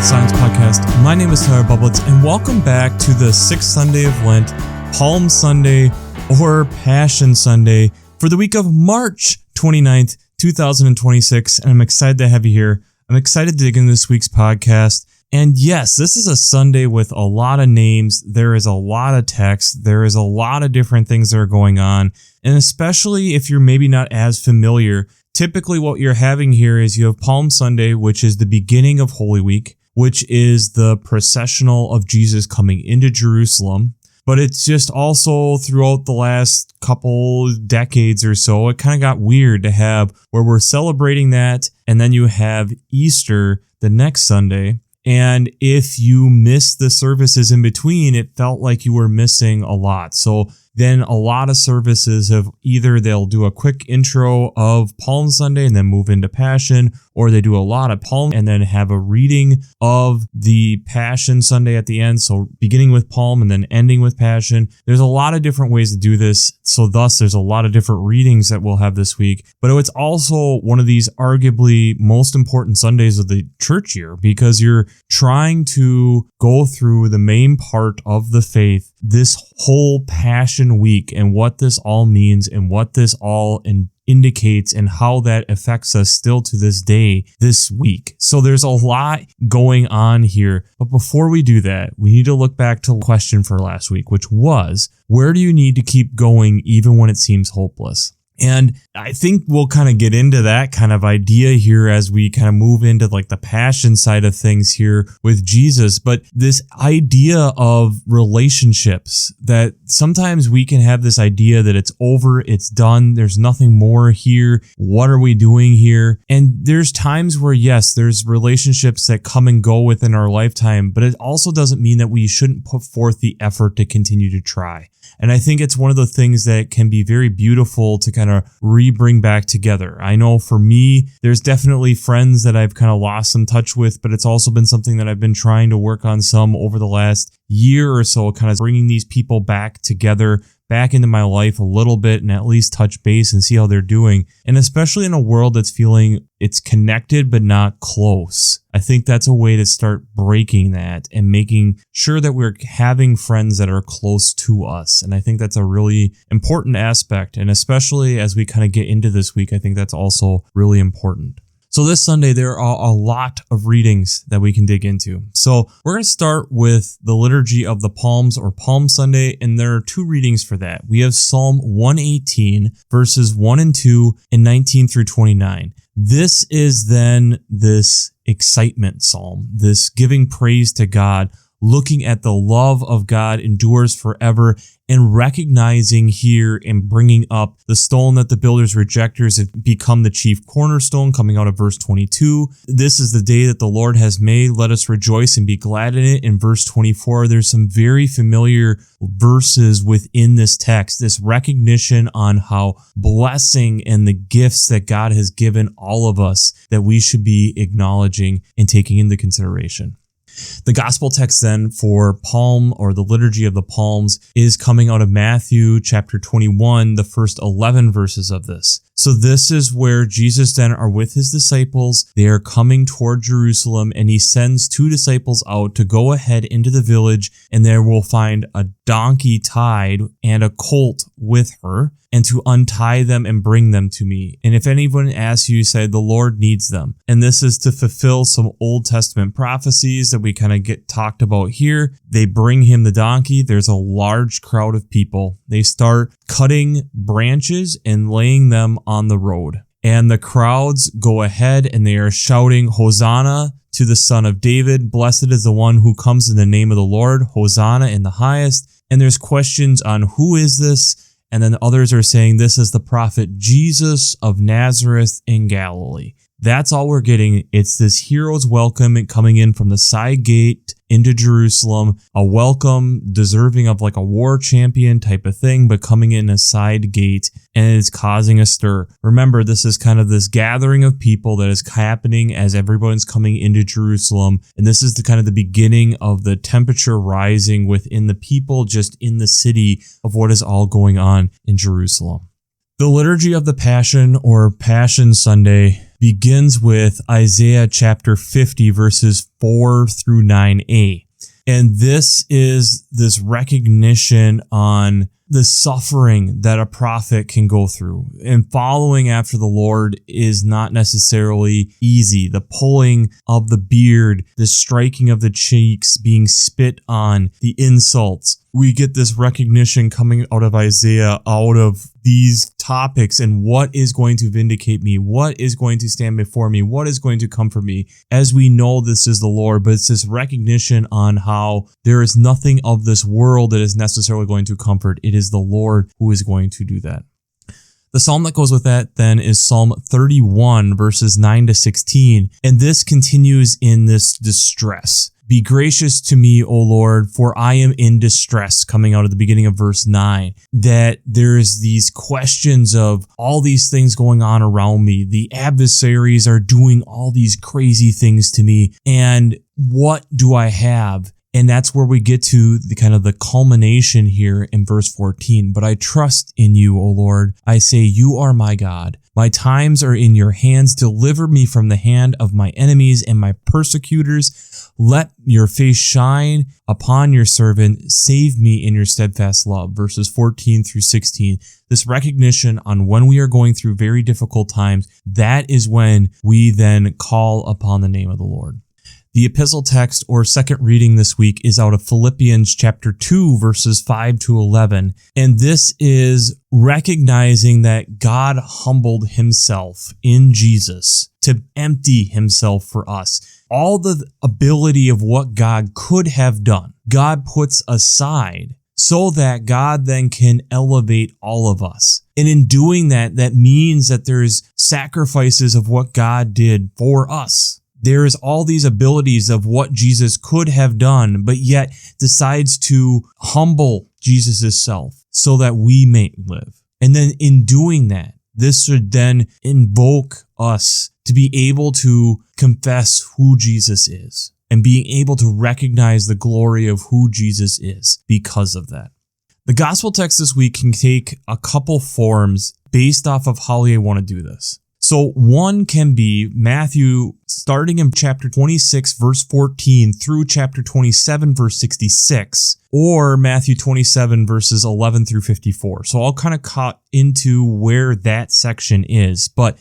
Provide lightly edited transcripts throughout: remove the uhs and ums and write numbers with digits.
Neuroscience podcast. My name is Tyler Bublitz, and welcome back to the 6th Sunday of Lent, Palm Sunday, or Passion Sunday, for the week of March 29th, 2026, and I'm excited to have you here. I'm excited to dig into this week's podcast, and yes, this is a Sunday with a lot of names. There is a lot of text. There is a lot of different things that are going on, and especially if you're maybe not as familiar, typically what you're having here is you have Palm Sunday, which is the beginning of Holy Week, which is the processional of Jesus coming into Jerusalem. But it's just also throughout the last couple decades or so, it kind of got weird to have where we're celebrating that, and then you have Easter the next Sunday. And if you miss the services in between, it felt like you were missing a lot. So then a lot of services have either they'll do a quick intro of Palm Sunday and then move into Passion, or they do a lot of Palm and then have a reading of the Passion Sunday at the end. So beginning with Palm and then ending with Passion. There's a lot of different ways to do this. So thus there's a lot of different readings that we'll have this week. But it's also one of these arguably most important Sundays of the church year, because you're trying to go through the main part of the faith, this whole Passion Week, and what this all means and what this all indicates and how that affects us still to this day, this week. So there's a lot going on here. But before we do that, we need to look back to the question for last week, which was, where do you need to keep going even when it seems hopeless? And I think we'll kind of get into that kind of idea here as we kind of move into like the passion side of things here with Jesus. But this idea of relationships, that sometimes we can have this idea that it's over, it's done, there's nothing more here. What are we doing here? And there's times where, yes, there's relationships that come and go within our lifetime, but it also doesn't mean that we shouldn't put forth the effort to continue to try. And I think it's one of the things that can be very beautiful to kind of bring back together. I know for me, there's definitely friends that I've kind of lost some touch with, but it's also been something that I've been trying to work on some over the last year or so, kind of bringing these people back together, back into my life a little bit, and at least touch base and see how they're doing. And especially in a world that's feeling it's connected but not close, I think that's a way to start breaking that and making sure that we're having friends that are close to us. And I think that's a really important aspect. And especially as we kind of get into this week, I think that's also really important. So this Sunday, there are a lot of readings that we can dig into. So we're going to start with the Liturgy of the Palms, or Palm Sunday, and there are two readings for that. We have Psalm 118, verses 1 and 2, and 19 through 29. This is then this excitement psalm, this giving praise to God, looking at the love of God endures forever, and recognizing here and bringing up the stone that the builders rejectors have become the chief cornerstone, coming out of verse 22. This is the day that the Lord has made. Let us rejoice and be glad in it. In verse 24, there's some very familiar verses within this text, this recognition on how blessing and the gifts that God has given all of us that we should be acknowledging and taking into consideration. The gospel text then for Palm, or the Liturgy of the Palms, is coming out of Matthew chapter 21, the first 11 verses of this. So this is where Jesus then are with his disciples. They are coming toward Jerusalem, and he sends two disciples out to go ahead into the village, and there will find a donkey tied and a colt with her, and to untie them and bring them to me. And if anyone asks you, say, the Lord needs them. And this is to fulfill some Old Testament prophecies that we kind of get talked about here. They bring him the donkey. There's a large crowd of people. They start cutting branches and laying them on the road. And the crowds go ahead and they are shouting, Hosanna to the Son of David. Blessed is the one who comes in the name of the Lord. Hosanna in the highest. And there's questions on who is this? And then others are saying this is the prophet Jesus of Nazareth in Galilee. That's all we're getting. It's this hero's welcome coming in from the side gate into Jerusalem, a welcome deserving of like a war champion type of thing, but coming in a side gate, and it's causing a stir. Remember, this is kind of this gathering of people that is happening as everyone's coming into Jerusalem, and this is the kind of the beginning of the temperature rising within the people just in the city of what is all going on in Jerusalem. The Liturgy of the Passion, or Passion Sunday, begins with Isaiah chapter 50, verses 4 through 9a. And this is this recognition on the suffering that a prophet can go through. And following after the Lord is not necessarily easy. The pulling of the beard, the striking of the cheeks, being spit on, the insults. We get this recognition coming out of Isaiah, out of these topics, and what is going to vindicate me, what is going to stand before me, what is going to comfort me, as we know this is the Lord. But it's this recognition on how there is nothing of this world that is necessarily going to comfort. It is the Lord who is going to do that. The psalm that goes with that then is Psalm 31, verses 9 to 16, and this continues in this distress. Be gracious to me, O Lord, for I am in distress, coming out of the beginning of verse 9, that there's these questions of all these things going on around me. The adversaries are doing all these crazy things to me, and what do I have? And that's where we get to the kind of the culmination here in verse 14. But I trust in you, O Lord. I say, you are my God. My times are in your hands. Deliver me from the hand of my enemies and my persecutors. Let your face shine upon your servant. Save me in your steadfast love. Verses 14 through 16. This recognition on when we are going through very difficult times, that is when we then call upon the name of the Lord. The epistle text or second reading this week is out of Philippians chapter 2, verses 5 to 11. And this is recognizing that God humbled himself in Jesus to empty himself for us. All the ability of what God could have done, God puts aside so that God then can elevate all of us. And in doing that, that means that there's sacrifices of what God did for us. There is all these abilities of what Jesus could have done, but yet decides to humble Jesus' self so that we may live. And then in doing that, this should then invoke us to be able to confess who Jesus is and being able to recognize the glory of who Jesus is because of that. The gospel text this week can take a couple forms based off of how they want to do this. So one can be Matthew starting in chapter 26, verse 14 through chapter 27, verse 66, or Matthew 27, verses 11 through 54. So I'll kind of cut into where that section is, but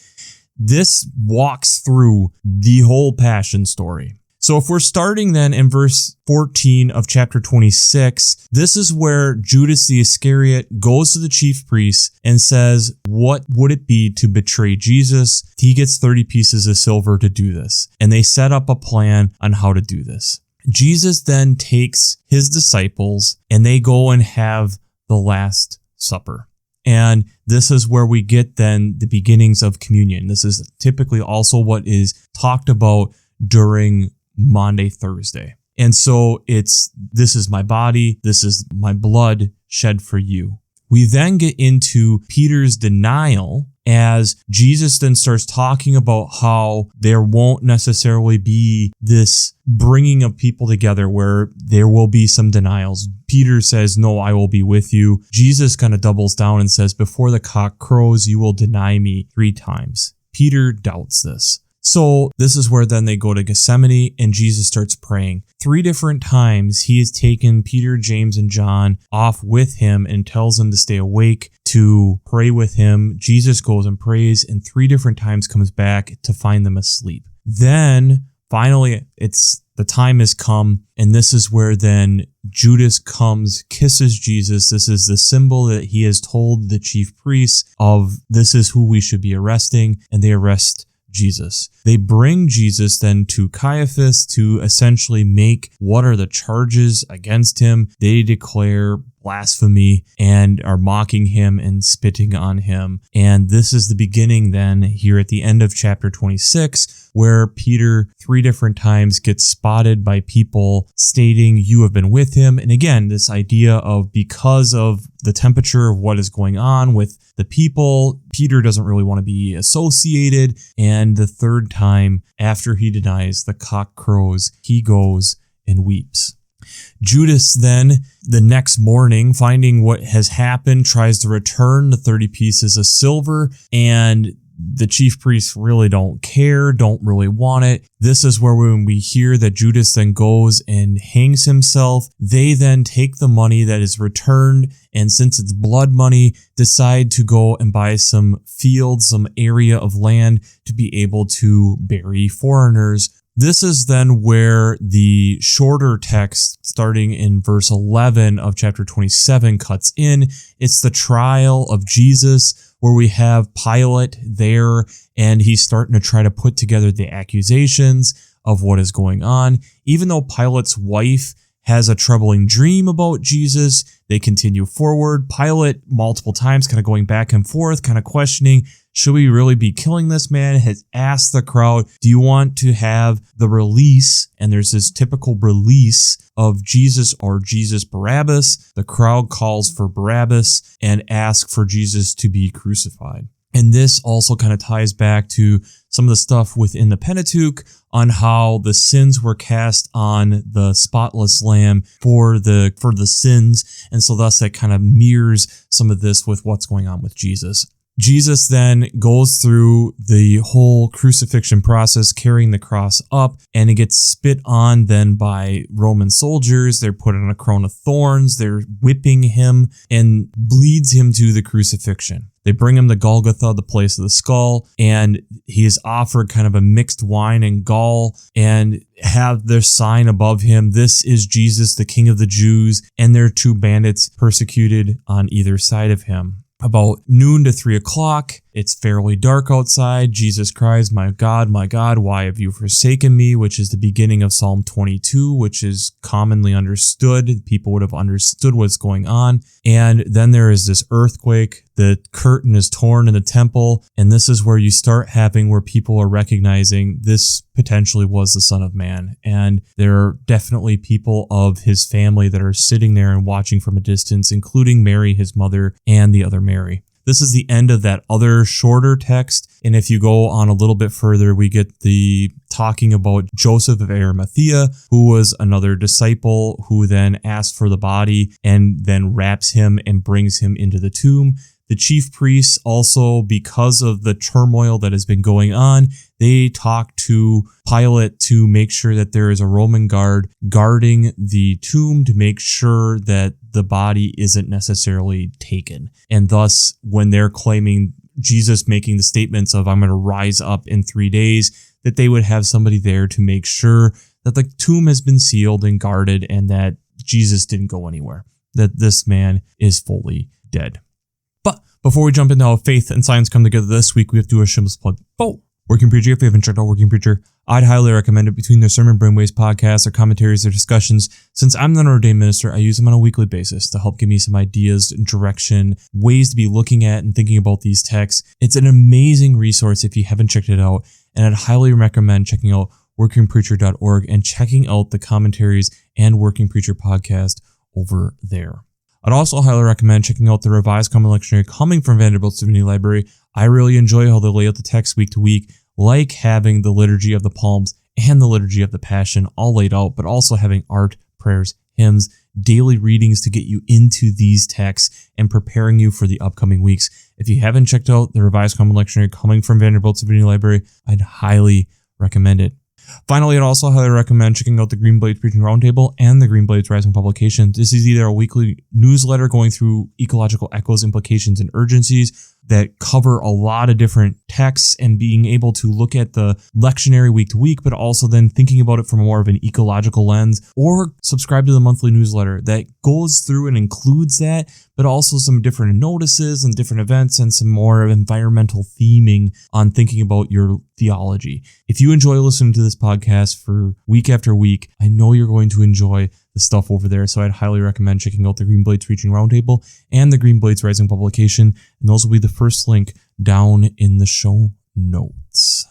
this walks through the whole passion story. So if we're starting then in verse 14 of chapter 26, this is where Judas the Iscariot goes to the chief priests and says, what would it be to betray Jesus? He gets 30 pieces of silver to do this. And they set up a plan on how to do this. Jesus then takes his disciples and they go and have the Last Supper. And this is where we get then the beginnings of communion. This is typically also what is talked about during Maundy Thursday. And so this is my body, this is my blood shed for you. We then get into Peter's denial as Jesus then starts talking about how there won't necessarily be this bringing of people together where there will be some denials. Peter says, no, I will be with you. Jesus kind of doubles down and says, before the cock crows, you will deny me 3 times. Peter doubts this. So this is where then they go to Gethsemane and Jesus starts praying. 3 different times he has taken Peter, James, and John off with him and tells them to stay awake to pray with him. Jesus goes and prays and 3 different times comes back to find them asleep. Then finally the time has come, and this is where then Judas comes, kisses Jesus. This is the symbol that he has told the chief priests of this is who we should be arresting, and they arrest Jesus. They bring Jesus then to Caiaphas to essentially make what are the charges against him. They declare blasphemy and are mocking him and spitting on him. And this is the beginning then here at the end of chapter 26, where Peter 3 different times gets spotted by people stating, you have been with him. And again, this idea of because of the temperature of what is going on with the people, Peter doesn't really want to be associated. And the 3rd time after he denies, the cock crows, he goes and weeps. Judas then, the next morning, finding what has happened, tries to return the 30 pieces of silver, and the chief priests really don't care, don't really want it. This is where when we hear that Judas then goes and hangs himself, they then take the money that is returned, and since it's blood money, decide to go and buy some fields, some area of land to be able to bury foreigners. This is then where the shorter text, starting in verse 11 of chapter 27, cuts in. It's the trial of Jesus, where we have Pilate there, and he's starting to try to put together the accusations of what is going on. Even though Pilate's wife has a troubling dream about Jesus, they continue forward. Pilate, multiple times, kind of going back and forth, kind of questioning, should we really be killing this man? Has asked the crowd, do you want to have the release? And there's this typical release of Jesus or Jesus Barabbas. The crowd calls for Barabbas and asks for Jesus to be crucified. And this also kind of ties back to some of the stuff within the Pentateuch on how the sins were cast on the spotless lamb for the sins. And so thus that kind of mirrors some of this with what's going on with Jesus. Jesus then goes through the whole crucifixion process, carrying the cross up, and it gets spit on then by Roman soldiers. They're put on a crown of thorns. They're whipping him and bleeds him to the crucifixion. They bring him to Golgotha, the place of the skull, and he is offered kind of a mixed wine and gall and have their sign above him. This is Jesus, the King of the Jews, and there are two bandits persecuted on either side of him. About noon to 3 o'clock, it's fairly dark outside. Jesus cries, my God, why have you forsaken me?" Which is the beginning of Psalm 22, which is commonly understood. People would have understood what's going on. And then there is this earthquake. The curtain is torn in the temple. And this is where you start having where people are recognizing this potentially was the Son of Man. And there are definitely people of his family that are sitting there and watching from a distance, including Mary, his mother, and the other Mary. This is the end of that other shorter text. And if you go on a little bit further, we get the talking about Joseph of Arimathea, who was another disciple who then asked for the body and then wraps him and brings him into the tomb. The chief priests also, because of the turmoil that has been going on, they talk to Pilate to make sure that there is a Roman guard guarding the tomb to make sure that the body isn't necessarily taken. And thus, when they're claiming Jesus making the statements of, "I'm going to rise up in 3 days," that they would have somebody there to make sure that the tomb has been sealed and guarded and that Jesus didn't go anywhere, that this man is fully dead. But before we jump into how faith and science come together this week, we have to do a shameless plug. Working Preacher. If you haven't checked out Working Preacher, I'd highly recommend it. Between their Sermon Brainwaves podcasts, their commentaries, their discussions, since I'm not an ordained minister, I use them on a weekly basis to help give me some ideas, direction, ways to be looking at and thinking about these texts. It's an amazing resource if you haven't checked it out, and I'd highly recommend checking out workingpreacher.org and checking out the commentaries and Working Preacher podcast over there. I'd also highly recommend checking out the Revised Common Lectionary coming from Vanderbilt's Divinity Library. I really enjoy how they lay out the text week to week, like having the Liturgy of the Palms and the Liturgy of the Passion all laid out, but also having art, prayers, hymns, daily readings to get you into these texts and preparing you for the upcoming weeks. If you haven't checked out the Revised Common Lectionary coming from Vanderbilt's Divinity Library, I'd highly recommend it. Finally, I'd also highly recommend checking out the Green Blades Preaching Roundtable and the Green Blades Rising publication. This is either a weekly newsletter going through ecological echoes, implications, and urgencies that cover a lot of different texts and being able to look at the lectionary week to week, but also then thinking about it from more of an ecological lens, or subscribe to the monthly newsletter that goes through and includes that, but also some different notices and different events and some more environmental theming on thinking about your theology. If you enjoy listening to this podcast for week after week, I know you're going to enjoy the stuff over there. So I'd highly recommend checking out the Green Blades Preaching Roundtable and the Green Blades Rising publication. And those will be the first link down in the show notes.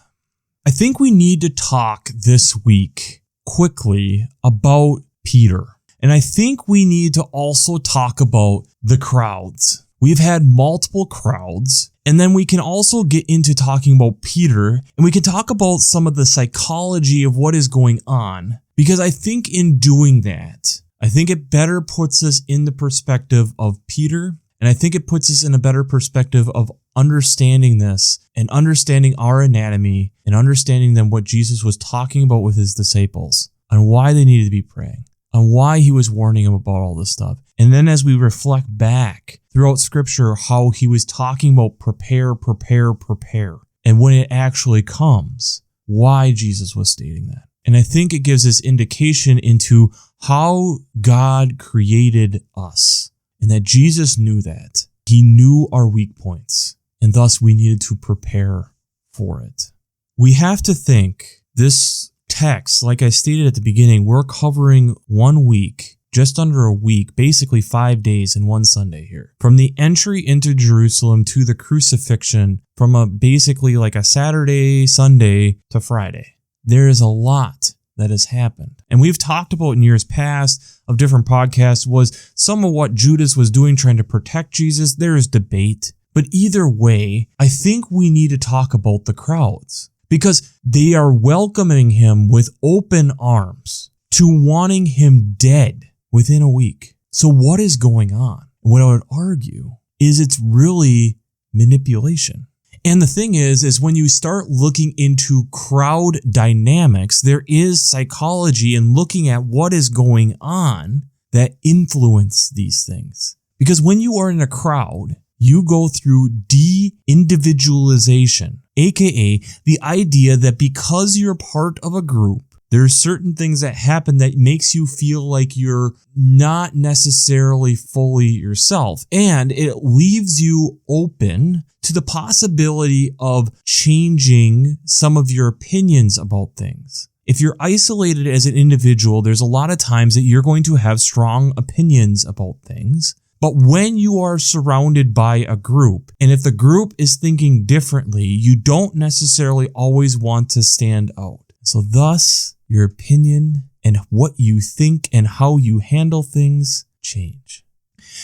I think we need to talk this week quickly about Peter. And I think we need to also talk about the crowds. We've had multiple crowds, and then we can also get into talking about Peter, and we can talk about some of the psychology of what is going on, because I think in doing that, I think it better puts us in the perspective of Peter, and I think it puts us in a better perspective of understanding this and understanding our anatomy and understanding then what Jesus was talking about with his disciples on why they needed to be praying, on why he was warning them about all this stuff. And then as we reflect back throughout scripture, how he was talking about prepare, prepare, prepare. And when it actually comes, why Jesus was stating that. And I think it gives us indication into how God created us and that Jesus knew that. He knew our weak points and thus we needed to prepare for it. We have to think this text, like I stated at the beginning, we're covering 1 week, just under a week, basically 5 days and one Sunday here. From the entry into Jerusalem to the crucifixion, from basically like a Saturday, Sunday to Friday. There is a lot that has happened. And we've talked about in years past of different podcasts was some of what Judas was doing trying to protect Jesus. There is debate. But either way, I think we need to talk about the crowds because they are welcoming him with open arms to wanting him dead within a week. So what is going on? What I would argue is it's really manipulation. And the thing is when you start looking into crowd dynamics, there is psychology in looking at what is going on that influence these things. Because when you are in a crowd, you go through deindividualization, aka the idea that because you're part of a group, there's certain things that happen that makes you feel like you're not necessarily fully yourself. And it leaves you open to the possibility of changing some of your opinions about things. If you're isolated as an individual, there's a lot of times that you're going to have strong opinions about things. But when you are surrounded by a group, and if the group is thinking differently, you don't necessarily always want to stand out. So thus, your opinion and what you think and how you handle things change.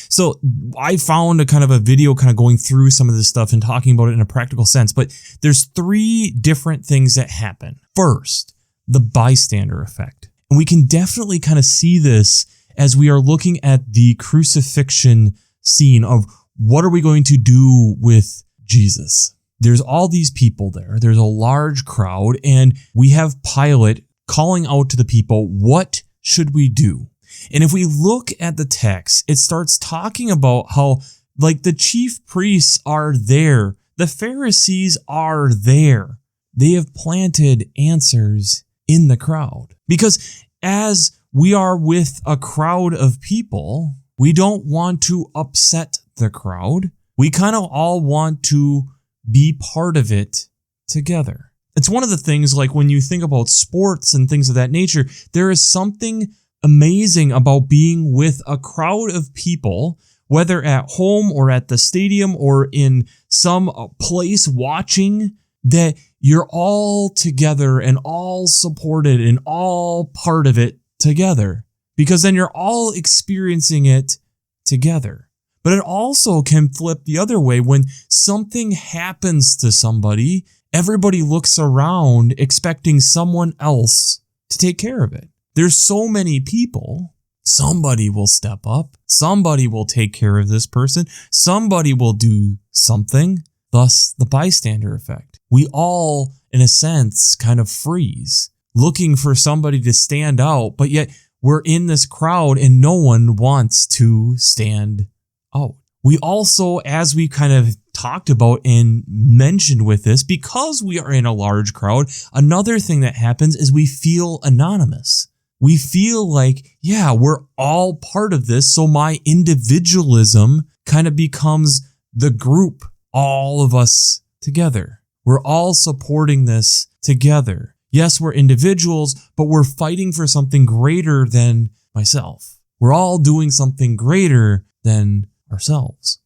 So I found a kind of a video kind of going through some of this stuff and talking about it in a practical sense, but there's 3 different things that happen. First, the bystander effect. And we can definitely kind of see this as we are looking at the crucifixion scene of what are we going to do with Jesus? There's all these people there. There's a large crowd, and we have Pilate calling out to the people, what should we do? And if we look at the text, it starts talking about how like the chief priests are there. The Pharisees are there. They have planted answers in the crowd. Because as we are with a crowd of people, we don't want to upset the crowd. We kind of all want to be part of it together. It's one of the things like when you think about sports and things of that nature, there is something amazing about being with a crowd of people, whether at home or at the stadium or in some place watching, that you're all together and all supported and all part of it together, because then you're all experiencing it together. But it also can flip the other way. When something happens to somebody, everybody looks around expecting someone else to take care of it. There's so many people. Somebody will step up. Somebody will take care of this person. Somebody will do something. Thus, the bystander effect. We all, in a sense, kind of freeze, looking for somebody to stand out, but yet we're in this crowd and no one wants to stand out. We also, as we kind of talked about and mentioned with this, because we are in a large crowd, another thing that happens is we feel anonymous. We feel like, yeah, we're all part of this, so my individualism kind of becomes the group, all of us together. We're all supporting this together. Yes, we're individuals, but we're fighting for something greater than myself. We're all doing something greater than ourselves.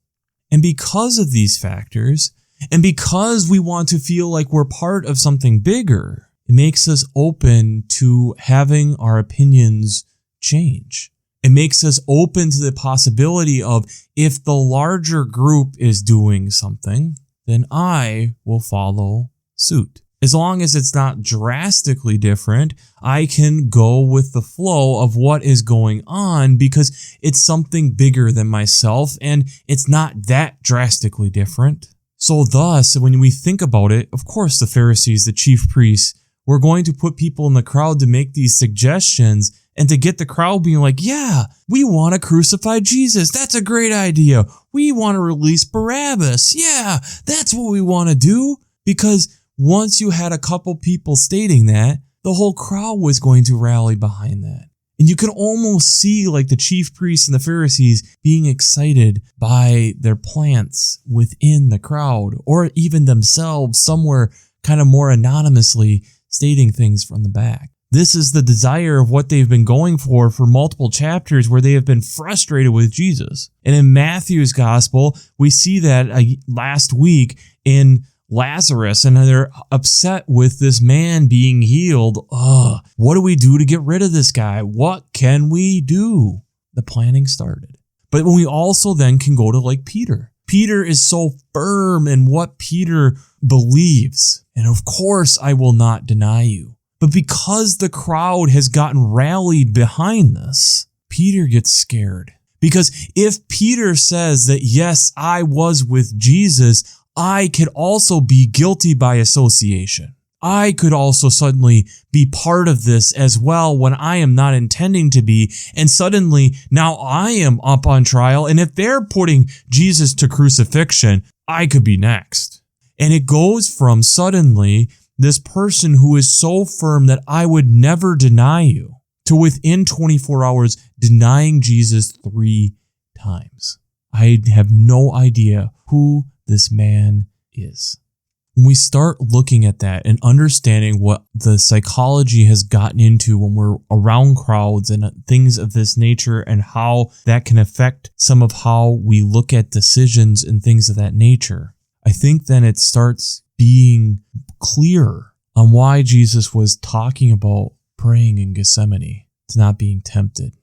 And because of these factors, and because we want to feel like we're part of something bigger, it makes us open to having our opinions change. It makes us open to the possibility of, if the larger group is doing something, then I will follow suit. As long as it's not drastically different, I can go with the flow of what is going on because it's something bigger than myself and it's not that drastically different. So thus, when we think about it, of course, the Pharisees, the chief priests, were going to put people in the crowd to make these suggestions and to get the crowd being like, yeah, we want to crucify Jesus. That's a great idea. We want to release Barabbas. Yeah, that's what we want to do. Because once you had a couple people stating that, the whole crowd was going to rally behind that. And you could almost see like the chief priests and the Pharisees being excited by their plants within the crowd, or even themselves somewhere kind of more anonymously stating things from the back. This is the desire of what they've been going for multiple chapters, where they have been frustrated with Jesus. And in Matthew's gospel, we see that last week in Lazarus, and they're upset with this man being healed. What do we do to get rid of this guy? What can we do? The planning started. But when we also then can go to like Peter. Peter is so firm in what Peter believes. And of course, I will not deny you. But because the crowd has gotten rallied behind this, Peter gets scared. Because if Peter says that, yes, I was with Jesus, I could also be guilty by association. I could also suddenly be part of this as well when I am not intending to be. And suddenly now I am up on trial. And if they're putting Jesus to crucifixion, I could be next. And it goes from suddenly this person who is so firm that I would never deny you to within 24 hours denying Jesus 3 times. I have no idea who this man is. When we start looking at that and understanding what the psychology has gotten into when we're around crowds and things of this nature, and how that can affect some of how we look at decisions and things of that nature, I think then it starts being clear on why Jesus was talking about praying in Gethsemane to not being tempted.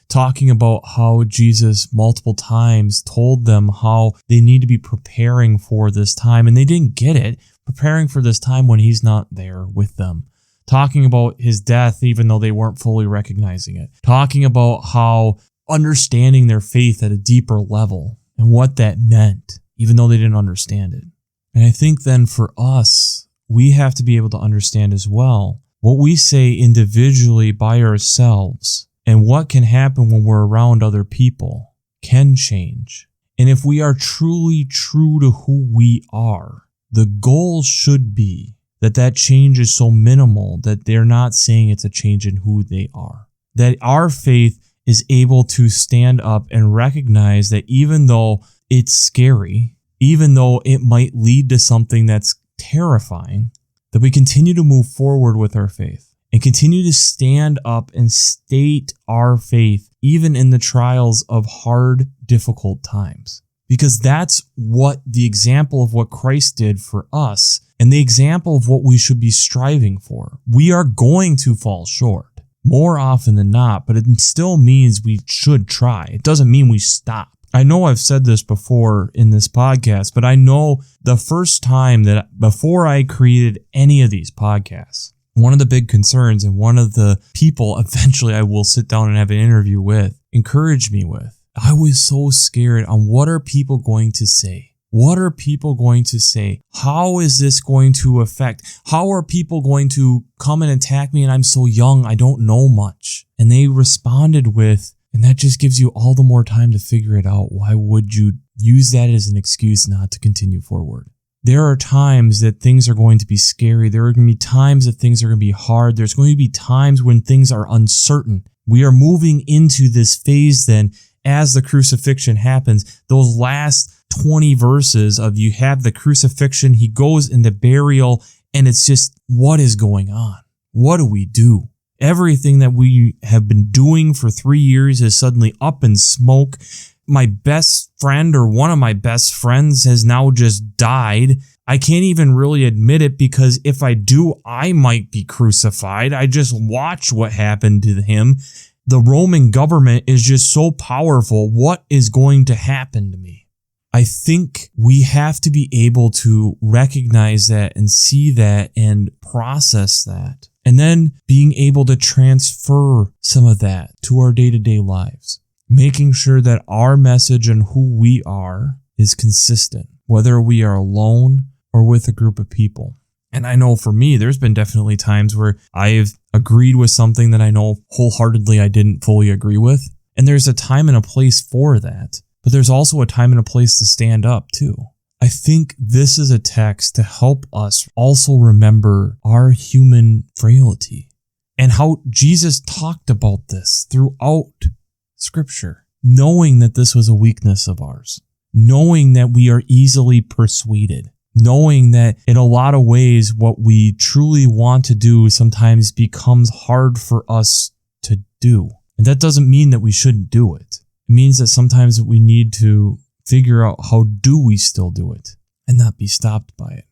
Talking about how Jesus multiple times told them how they need to be preparing for this time, and they didn't get it, preparing for this time when he's not there with them. Talking about his death even though they weren't fully recognizing it. Talking about how understanding their faith at a deeper level and what that meant even though they didn't understand it. And I think then for us, we have to be able to understand as well what we say individually by ourselves and what can happen when we're around other people can change. And if we are truly true to who we are, the goal should be that change is so minimal that they're not saying it's a change in who they are. That our faith is able to stand up and recognize that even though it's scary, even though it might lead to something that's terrifying, that we continue to move forward with our faith and continue to stand up and state our faith even in the trials of hard, difficult times. Because that's what the example of what Christ did for us and the example of what we should be striving for. We are going to fall short more often than not, but it still means we should try. It doesn't mean we stop. I know I've said this before in this podcast, but I know the first time that before I created any of these podcasts, one of the big concerns and one of the people eventually I will sit down and have an interview with encouraged me with, I was so scared on what are people going to say? What are people going to say? How is this going to affect? How are people going to come and attack me? And I'm so young, I don't know much. And they responded with, and that just gives you all the more time to figure it out. Why would you use that as an excuse not to continue forward? There are times that things are going to be scary. There are going to be times that things are going to be hard. There's going to be times when things are uncertain. We are moving into this phase then as the crucifixion happens. Those last 20 verses of you have the crucifixion, he goes into burial, and it's just, what is going on? What do we do? Everything that we have been doing for 3 years is suddenly up in smoke. My best friend or one of my best friends has now just died. I can't even really admit it because if I do, I might be crucified. I just watched what happened to him. The Roman government is just so powerful. What is going to happen to me? I think we have to be able to recognize that and see that and process that. And then being able to transfer some of that to our day-to-day lives. Making sure that our message and who we are is consistent. whether we are alone or with a group of people. And I know for me, there's been definitely times where I've agreed with something that I know wholeheartedly I didn't fully agree with. And there's a time and a place for that. But there's also a time and a place to stand up too. I think this is a text to help us also remember our human frailty and how Jesus talked about this throughout Scripture, knowing that this was a weakness of ours, knowing that we are easily persuaded, knowing that in a lot of ways what we truly want to do sometimes becomes hard for us to do. And that doesn't mean that we shouldn't do it. It means that sometimes we need to figure out how do we still do it and not be stopped by it.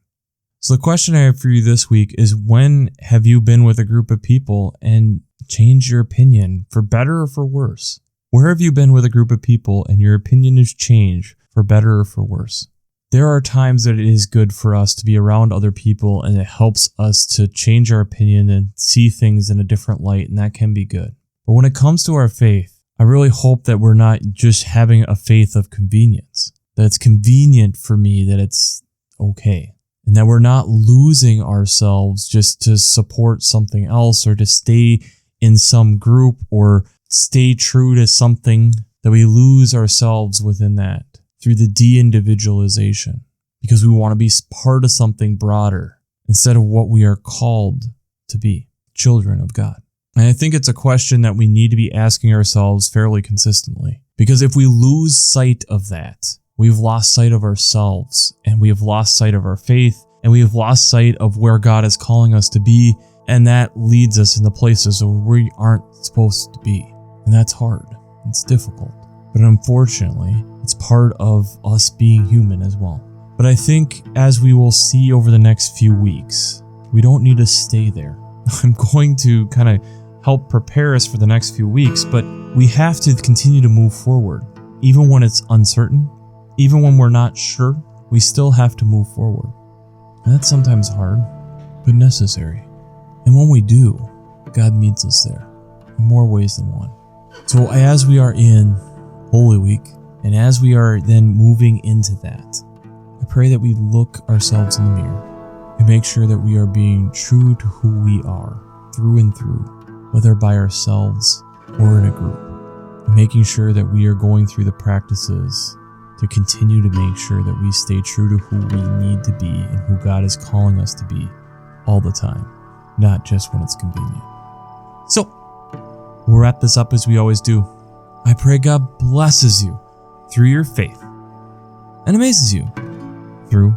So the question I have for you this week is, when have you been with a group of people and changed your opinion for better or for worse? Where have you been with a group of people and your opinion has changed for better or for worse? There are times that it is good for us to be around other people and it helps us to change our opinion and see things in a different light, and that can be good. But when it comes to our faith, I really hope that we're not just having a faith of convenience, that it's convenient for me, that it's okay, and that we're not losing ourselves just to support something else or to stay in some group or stay true to something, that we lose ourselves within that through the deindividualization, because we want to be part of something broader instead of what we are called to be, children of God. And I think it's a question that we need to be asking ourselves fairly consistently, because if we lose sight of that, we've lost sight of ourselves, and we have lost sight of our faith, and we have lost sight of where God is calling us to be, and that leads us into places where we aren't supposed to be. And that's hard. It's difficult. But unfortunately, it's part of us being human as well. But I think, as we will see over the next few weeks, we don't need to stay there. I'm going to kind of help prepare us for the next few weeks, but we have to continue to move forward. Even when it's uncertain, even when we're not sure, we still have to move forward. And that's sometimes hard, but necessary. And when we do, God meets us there in more ways than one. So as we are in Holy Week, and as we are then moving into that, I pray that we look ourselves in the mirror and make sure that we are being true to who we are through and through, whether by ourselves or in a group, and making sure that we are going through the practices to continue to make sure that we stay true to who we need to be and who God is calling us to be all the time, not just when it's convenient. So, we'll wrap this up as we always do. I pray God blesses you through your faith and amazes you through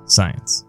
science.